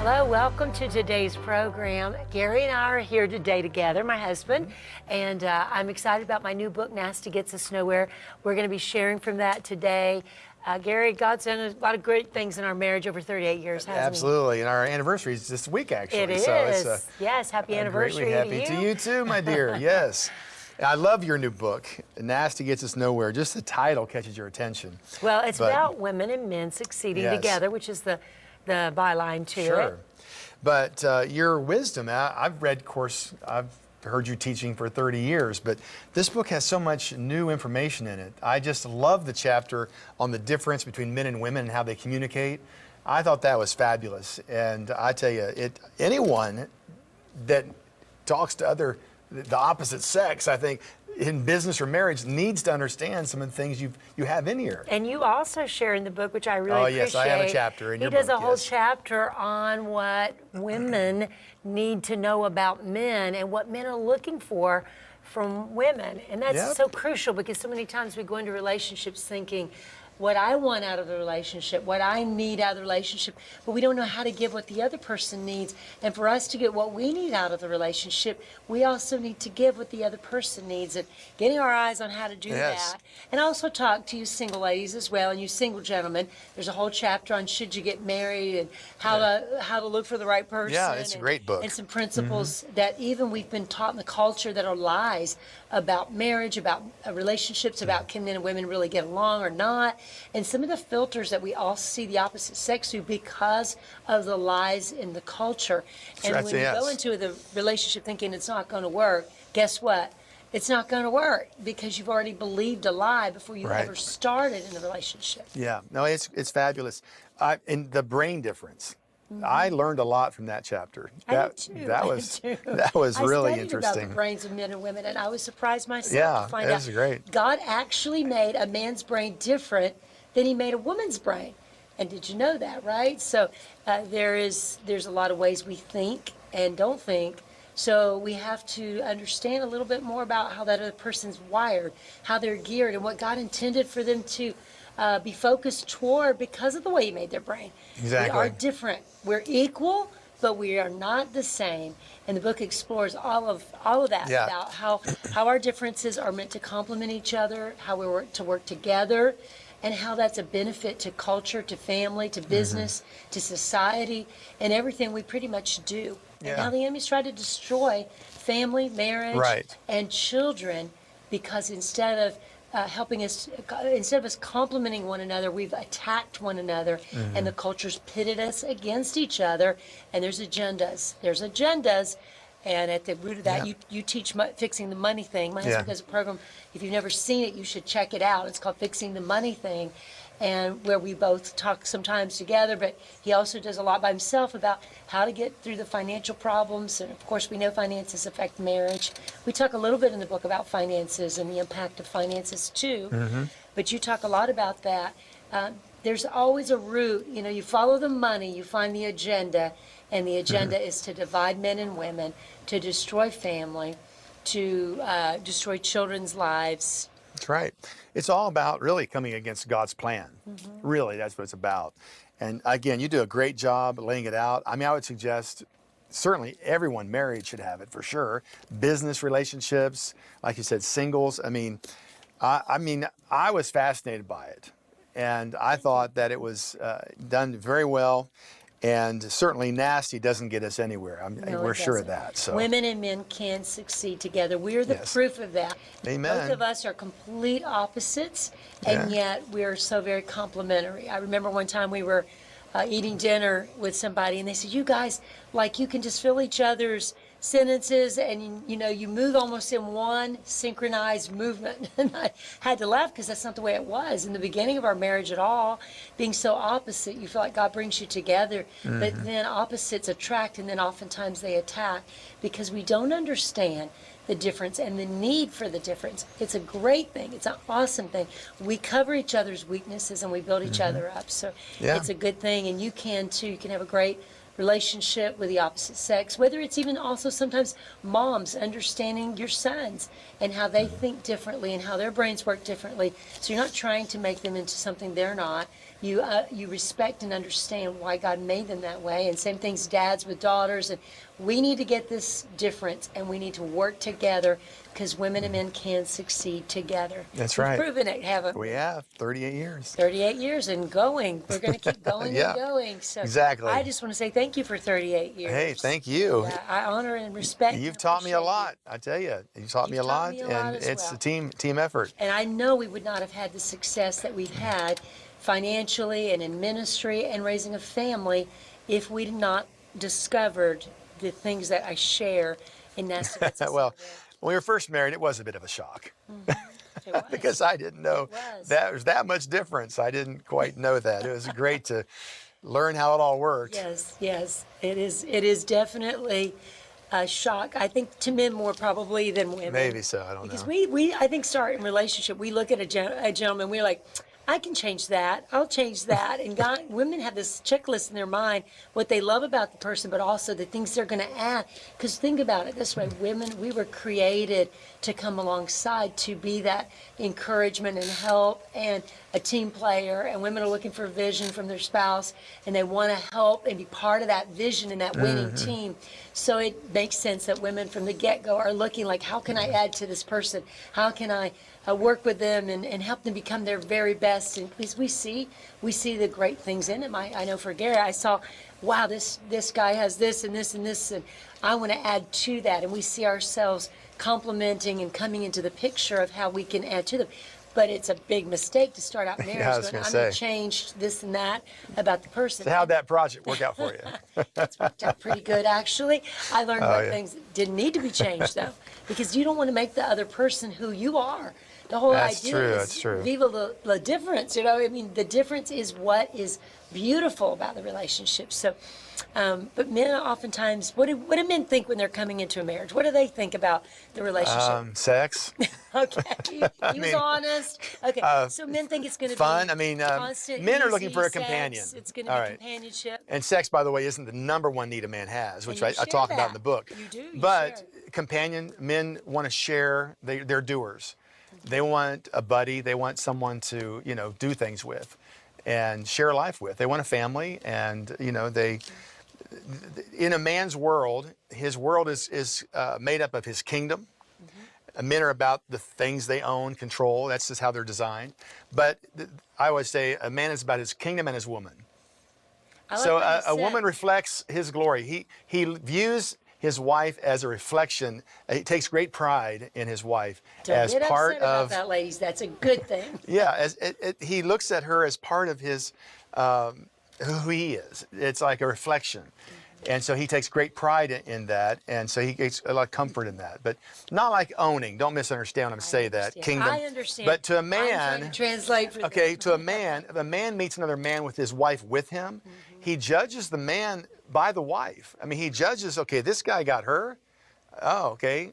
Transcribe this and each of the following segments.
Hello, welcome to today's program. Gary and I are here today together, my husband, and I'm excited about my new book, Nasty Gets Us Nowhere. We're going to be sharing from that today. Gary, God's done a lot of great things in our marriage over 38 years, hasn't Absolutely, and our anniversary is this week, actually. It is. So it's yes, happy anniversary greatly happy to you. to you too, my dear. Yes. I love your new book, Nasty Gets Us Nowhere. Just the title catches your attention. Well, it's about women and men succeeding together, which is the byline to it. Sure. But your wisdom, I've read, of course, I've heard you teaching for 30 years, but this book has so much new information in it. I just love the chapter on the difference between men and women and how they communicate. I thought that was fabulous. And I tell you, anyone that talks to the opposite sex, I think, in business or marriage needs to understand some of the things you have in here. And you also share in the book, which I really appreciate. Oh, yes, I have a chapter in your book. He does a whole chapter on what women need to know about men and what men are looking for from women. And that's so crucial because so many times we go into relationships thinking, what I want out of the relationship, what I need out of the relationship, but we don't know how to give what the other person needs. And for us to get what we need out of the relationship, we also need to give what the other person needs, and getting our eyes on how to do that. And I also talk to you single ladies as well, and you single gentlemen. There's a whole chapter on should you get married and how to look for the right person. Yeah, it's a great book. And some principles that even we've been taught in the culture that are lies about marriage, about relationships, about can men and women really get along or not. And some of the filters that we all see the opposite sex through because of the lies in the culture. And when you go into the relationship thinking it's not going to work, guess what? It's not going to work because you've already believed a lie before you ever started in the relationship. Yeah, no, it's fabulous. And the brain difference. I learned a lot from that chapter. That was really interesting. About the brains of men and women, and I was surprised myself to find out. Yeah, great. God actually made a man's brain different than He made a woman's brain. And did you know that, right? So there's a lot of ways we think and don't think. So we have to understand a little bit more about how that other person's wired, how they're geared, and what God intended for them to be focused toward because of the way He made their brain. Exactly. We are different. We're equal, but we are not the same. And the book explores all of that about how our differences are meant to complement each other, how we work to work together, and how that's a benefit to culture, to family, to business, to society, and everything we pretty much do. And how the enemy's tried to destroy family, marriage, and children because instead of us complimenting one another, we've attacked one another, and the culture's pitted us against each other, and there's agendas, and at the root of that, you teach Fixing the Money Thing. My husband does a program. If you've never seen it, you should check it out. It's called Fixing the Money Thing, and where we both talk sometimes together, but he also does a lot by himself about how to get through the financial problems. And of course, we know finances affect marriage. We talk a little bit in the book about finances and the impact of finances too, but you talk a lot about that. There's always a root. You know, you follow the money, you find the agenda, and the agenda is to divide men and women, to destroy family, to destroy children's lives. That's right. It's all about really coming against God's plan. Really, that's what it's about. And again, you do a great job laying it out. I mean, I would suggest certainly everyone married should have it for sure. Business relationships, like you said, singles. I mean, I was fascinated by it. And I thought that it was done very well. And certainly nasty doesn't get us anywhere. We're sure of that. So women and men can succeed together. We're the proof of that. Amen. Both of us are complete opposites, and yet we're so very complementary. I remember one time we were eating dinner with somebody, and they said, "You guys, like, you can just fill each other's sentences, and you move almost in one synchronized movement." And I had to laugh because that's not the way it was in the beginning of our marriage at all. Being so opposite, you feel like God brings you together, but then opposites attract, and then oftentimes they attack because we don't understand the difference and the need for the difference. It's a great thing. It's an awesome thing. We cover each other's weaknesses and we build each other up. So it's a good thing, and you can too. You can have a great relationship with the opposite sex, whether it's even also sometimes moms understanding your sons and how they think differently and how their brains work differently. So you're not trying to make them into something they're not, you respect and understand why God made them that way. And same things, dads with daughters. And we need to get this difference, and we need to work together, because women and men can succeed together. That's We've right. proven it, haven't we? We have 38 years. 38 years and going. We're going to keep going Yeah, and going. So exactly. I just want to say thank you for 38 years. Hey, thank you. Yeah, I honor and respect. You've and taught me a appreciate lot. I tell you, you taught me a You've taught lot, me a and lot as it's well. a team effort. And I know we would not have had the success that we've had financially and in ministry and raising a family if we'd not discovered the things that I share in Nest. Well, when we were first married, it was a bit of a shock. It was. Because I didn't know It was. that there's that much difference. I didn't quite know that. It was great to learn how it all worked. Yes, yes, it is. It is definitely a shock. I think to men more probably than women. Maybe so. I don't Because know. we I think start in relationship. We look at a gentleman. We're like, I can change that. I'll change that. And women have this checklist in their mind, what they love about the person, but also the things they're going to add. Because think about it this way, women, we were created to come alongside, to be that encouragement and help and a team player. And women are looking for vision from their spouse, and they want to help and be part of that vision and that winning team. So it makes sense that women from the get-go are looking like, how can I add to this person? How can I work with them and help them become their very best? And because we see the great things in them. I know for Gary, I saw, wow, this guy has this and this and this, and I want to add to that. And we see ourselves complementing and coming into the picture of how we can add to them. But it's a big mistake to start out marriage Yeah, I was going, gonna I'm going to say. change this and that about the person. So how'd that project work out for you? It's worked out pretty good, actually. I learned about things that didn't need to be changed, though, because you don't want to make the other person who you are. The whole That's idea true, is that's true. viva la difference. You know, I mean, the difference is what is beautiful about the relationship. So, but men oftentimes, what do men think when they're coming into a marriage? What do they think about the relationship? Sex, Okay, he was mean, honest. Okay, so men think it's going to fun. be I mean, constant, men are easy looking for a sex. companion. It's going to All be right. companionship. And sex, by the way, isn't the number one need a man has, which And I you share talk about in that. the book. You do, you But share companion, men want to share. They're doers. They want a buddy. They want someone to, do things with and share life with. They want a family, and, in a man's world, his world is made up of his kingdom. Men are about the things they own, control. That's just how they're designed. But I always say a man is about his kingdom and his woman. I like So what you a said. woman reflects his glory. He views his wife as a reflection. He takes great pride in his wife Don't as get part upset about of. that, ladies. That's a good thing. Yeah, he looks at her as part of his who he is. It's like a reflection. And so he takes great pride in that, and so he gets a lot of comfort in that. But not like owning. Don't misunderstand when I say that. Kingdom. I understand. But to a I'm trying man, to translate for okay, them. to a man, if a man meets another man with his wife with him, he judges the man by the wife. I mean, he judges, okay, this guy got her. Oh, okay.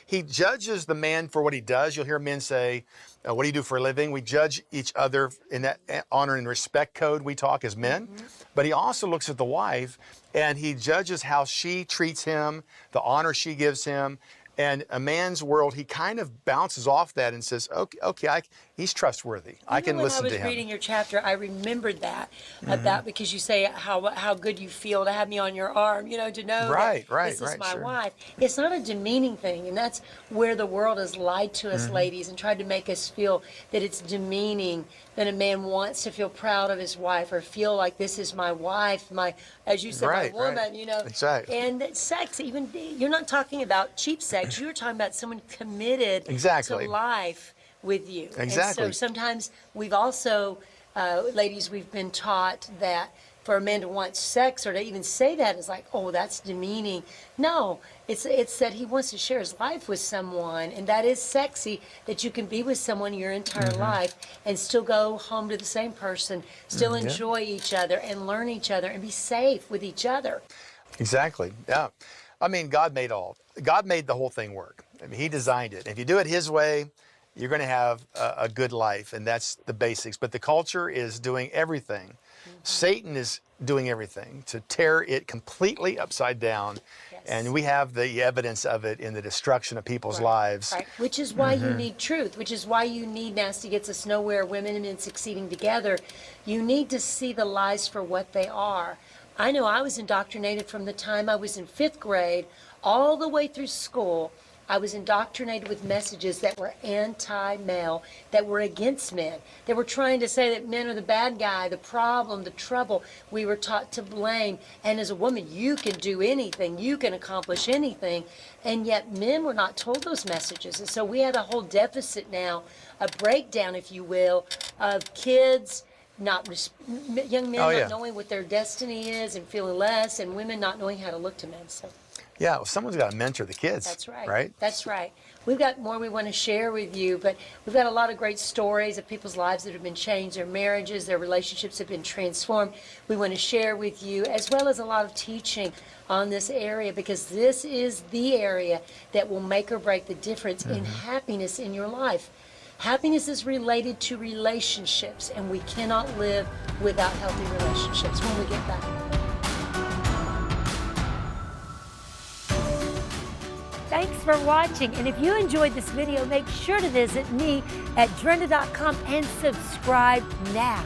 He judges the man for what he does. You'll hear men say, what do you do for a living? We judge each other in that honor and respect code we talk as men. But he also looks at the wife and he judges how she treats him, the honor she gives him. And a man's world, he kind of bounces off that and says, okay, he's trustworthy. I can listen to When I him. was reading your chapter, I remembered that about because you say how good you feel to have me on your arm, to know Right, that right, this is right, my sure. wife. It's not a demeaning thing, and that's where the world has lied to us, ladies, and tried to make us feel that it's demeaning that a man wants to feel proud of his wife or feel like this is my wife, as you said, Right, my woman, right. Exactly. And that sex, even you're not talking about cheap sex. You're talking about someone committed Exactly. to life with you. Exactly. And so sometimes we've also, ladies, we've been taught that for a man to want sex or to even say that is like, oh, that's demeaning. No, it's that he wants to share his life with someone, and that is sexy, that you can be with someone your entire life and still go home to the same person, still enjoy each other and learn each other and be safe with each other. Exactly. Yeah. I mean, God made the whole thing work. I mean, he designed it. If you do it his way, you're going to have a good life, and that's the basics. But the culture is doing everything Satan is doing everything to tear it completely upside down. Yes. And we have the evidence of it in the destruction of people's lives. Right. Which is why you need truth, which is why you need Nasty Gets Us Nowhere, Women and Men Succeeding Together. You need to see the lies for what they are. I know I was indoctrinated from the time I was in 5th grade all the way through school. I was indoctrinated with messages that were anti-male, that were against men. They were trying to say that men are the bad guy, the problem, the trouble. We were taught to blame. And as a woman, you can do anything. You can accomplish anything. And yet men were not told those messages. And so we had a whole deficit now, a breakdown, if you will, of kids young men not knowing what their destiny is and feeling less, and women not knowing how to look to men. So. Yeah, well, someone's got to mentor the kids. That's right. Right? That's right. We've got more we want to share with you, but we've got a lot of great stories of people's lives that have been changed, their marriages, their relationships have been transformed. We want to share with you, as well as a lot of teaching on this area, because this is the area that will make or break the difference in happiness in your life. Happiness is related to relationships, and we cannot live without healthy relationships. When we get back. Thanks for watching, and if you enjoyed this video, make sure to visit me at Drenda.com and subscribe now.